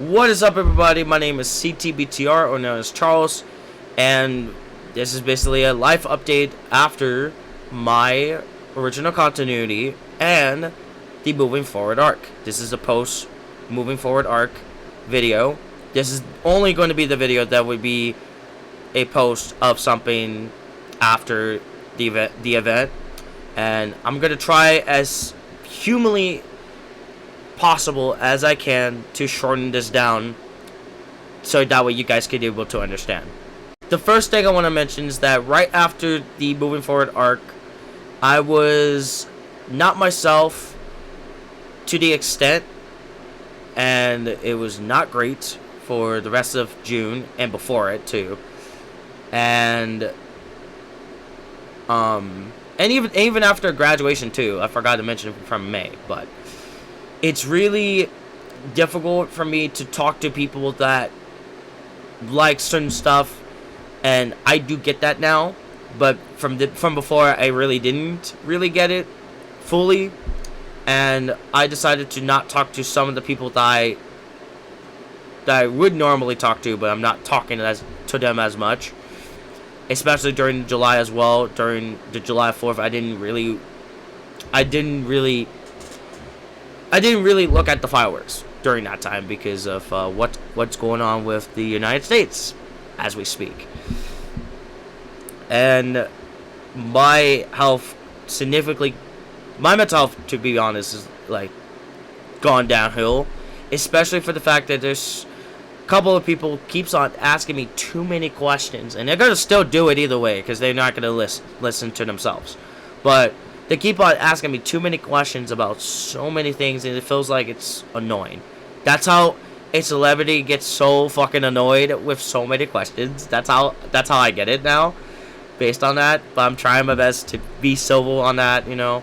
What is up, everybody? My name is ctbtr, or known as Charles, and this is basically a life update after my original continuity and the moving forward arc. This is a post moving forward arc video. This is only going to be the video that would be a post of something after the event, and I'm gonna try as humanly possible as I can to shorten this down so that way you guys can be able to understand. The first thing I want to mention is that right after the moving forward arc, I was not myself to the extent, and it was not great for the rest of June and before it too. And even after graduation too. I forgot to mention from May, but it's really difficult for me to talk to people that like certain stuff, and I do get that now, but from before I really didn't really get it fully, and I decided to not talk to some of the people that I would normally talk to, but I'm not talking to them as much, especially during July as well. During the July 4th, I didn't really look at the fireworks during that time because of what's going on with the United States as we speak. And my mental health, to be honest, is like gone downhill, especially for the fact that there's a couple of people keeps on asking me too many questions, and they're gonna still do it either way because they're not gonna listen to themselves, but they keep on asking me too many questions about so many things, and it feels like it's annoying. That's how a celebrity gets so fucking annoyed with so many questions. That's how I get it now, based on that. But I'm trying my best to be civil on that, you know.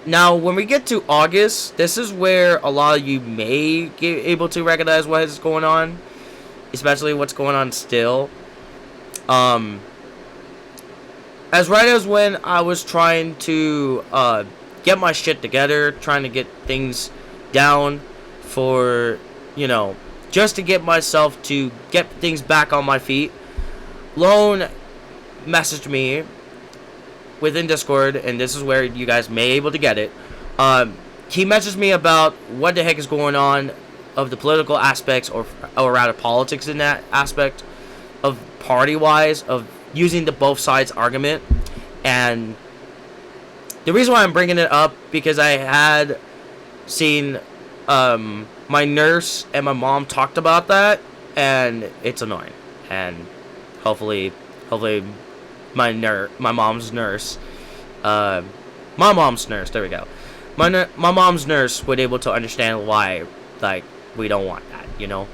Now, when we get to August, this is where a lot of you may get able to recognize what is going on, especially what's going on still. As right as when I was trying to get my shit together, trying to get things down for, you know, just to get myself to get things back on my feet, Lone messaged me within Discord, and this is where you guys may be able to get it. He messaged me about what the heck is going on of the political aspects, or rather politics in that aspect of party-wise, of using the both sides argument. And the reason why I'm bringing it up, because I had seen my nurse and my mom talked about that, and it's annoying. And hopefully my mom's nurse, there we go, my mom's nurse would able to understand why, like, we don't want that, you know.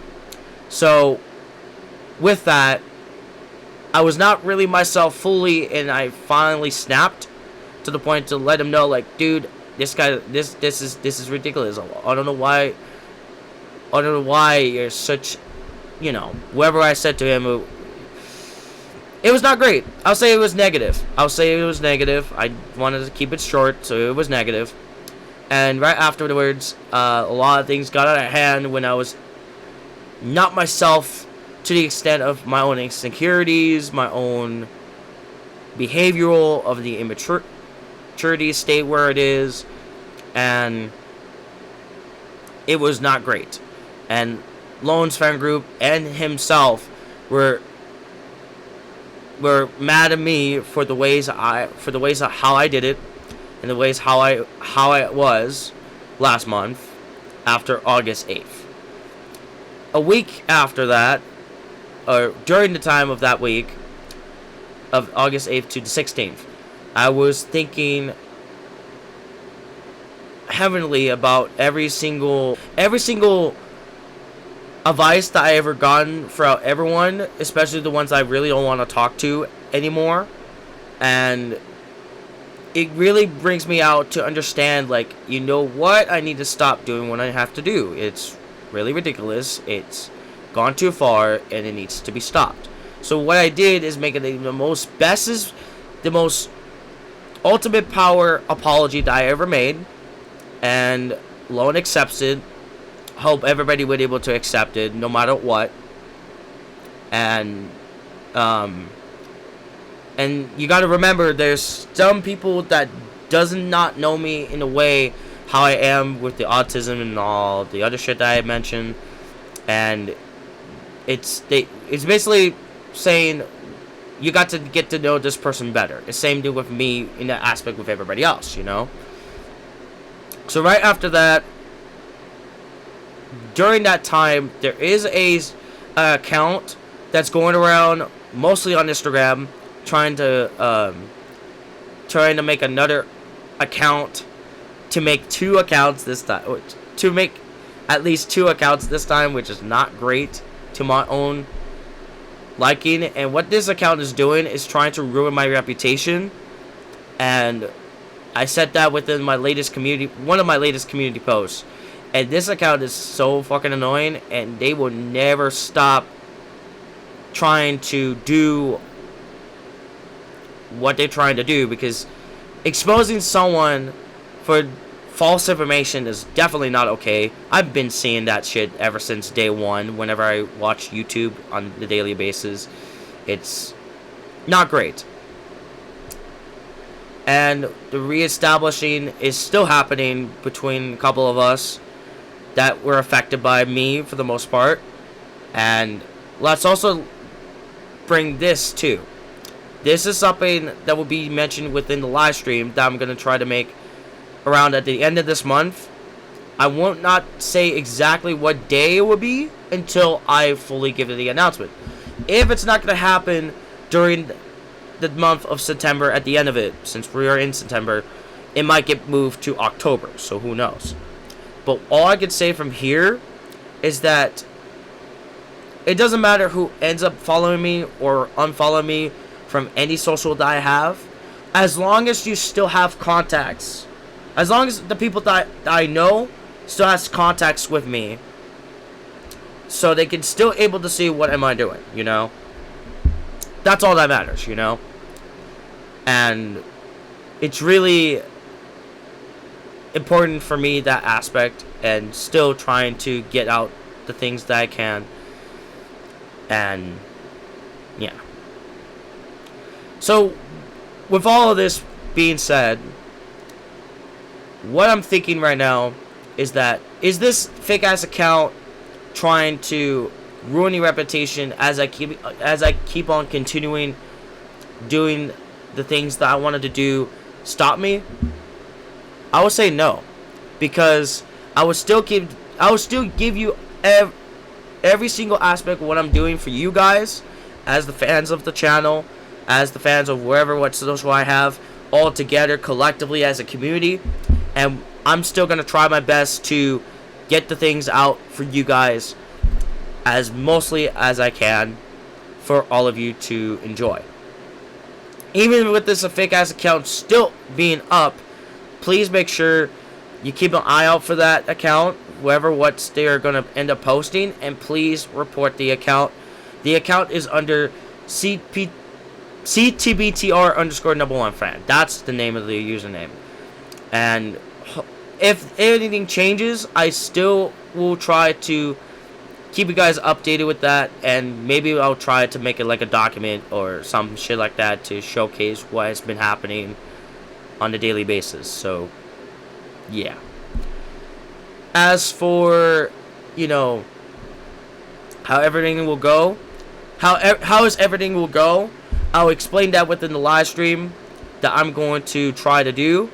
So with that, I was not really myself fully, and I finally snapped to the point to let him know, like, dude, this guy, this is ridiculous. I don't know why you're such, you know, whatever I said to him, it was not great. I'll say it was negative. I wanted to keep it short, so it was negative. And right afterwards, a lot of things got out of hand when I was not myself, to the extent of my own insecurities, my own behavioral of the immaturity state where it is, and it was not great. And Lone's fan group and himself were mad at me for the ways of how I did it, and the ways how I was last month after August 8th. A week after that, or during the time of that week, of August 8th to the 16th, I was thinking heavily about every single advice that I ever gotten from everyone, especially the ones I really don't want to talk to anymore. And it really brings me out to understand, like, you know what, I need to stop doing what I have to do. It's really ridiculous. It's gone too far, and it needs to be stopped. So what I did is make it the most ultimate power apology that I ever made, and Lone accepts it hope everybody would able to accept it no matter what. And and you got to remember, there's some people that does not know me in a way how I am with the autism and all the other shit that I mentioned. And it's basically saying you got to get to know this person better. The same thing with me in that aspect with everybody else, you know. So right after that, during that time, there is a account that's going around mostly on Instagram, trying to make another account, to make 2 accounts this time, to make at least 2 accounts this time, which is not great to my own liking. And what this account is doing is trying to ruin my reputation. And I said that within my latest community, one of my latest community posts. And this account is so fucking annoying, and they will never stop trying to do what they're trying to do, because exposing someone for false information is definitely not okay. I've been seeing that shit ever since day one. Whenever I watch YouTube on the daily basis, it's not great. And the reestablishing is still happening between a couple of us that were affected by me for the most part. And let's also bring this too. This is something that will be mentioned within the live stream that I'm going to try to make around at the end of this month. I won't not say exactly what day it will be until I fully give it the announcement. If it's not going to happen during the month of September, at the end of it, since we are in September, it might get moved to October, so who knows. But all I can say from here is that it doesn't matter who ends up following me or unfollowing me from any social that I have, as long as you still have contacts, as long as the people that I know still has contacts with me, so they can still able to see what am I doing, you know. That's all that matters, you know. And it's really important for me, that aspect, and still trying to get out the things that I can. And yeah. So with all of this being said, what I'm thinking right now is that, is this fake ass account trying to ruin your reputation as I keep on continuing doing the things that I wanted to do stop me? I would say no, because I would still give you every single aspect of what I'm doing for you guys, as the fans of the channel, as the fans of wherever, what social I have, all together collectively as a community. And I'm still going to try my best to get the things out for you guys as mostly as I can for all of you to enjoy. Even with this fake ass account still being up, please make sure you keep an eye out for that account, what they are going to end up posting, and please report the account. The account is under ctbtr underscore #1 fan. That's the name of the username. And if anything changes, I still will try to keep you guys updated with that, and maybe I'll try to make it like a document or some shit like that to showcase what has been happening on a daily basis. So yeah. As for, you know, how everything will go, how is everything will go, I'll explain that within the live stream that I'm going to try to do.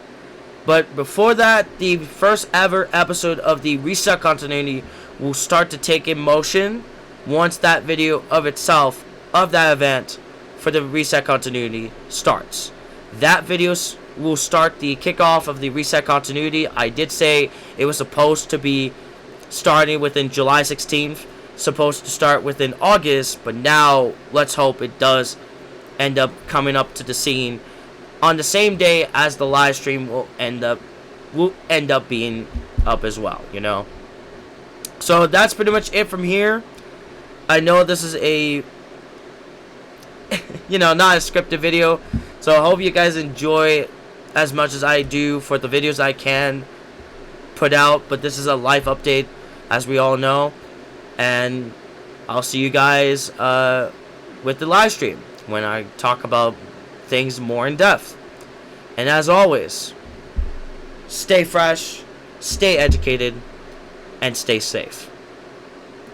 But before that, the first ever episode of the Reset Continuity will start to take in motion once that video of itself, of that event for the Reset Continuity starts. That video will start the kickoff of the Reset Continuity. I did say it was supposed to be starting within July 16th, supposed to start within August, but now let's hope it does end up coming up to the scene on the same day as the live stream will end up being up as well, you know. So that's pretty much it from here. I know this is a you know, not a scripted video, so I hope you guys enjoy as much as I do for the videos I can put out. But this is a life update, as we all know. And I'll see you guys with the live stream when I talk about things more in depth. And as always, stay fresh, stay educated, and stay safe.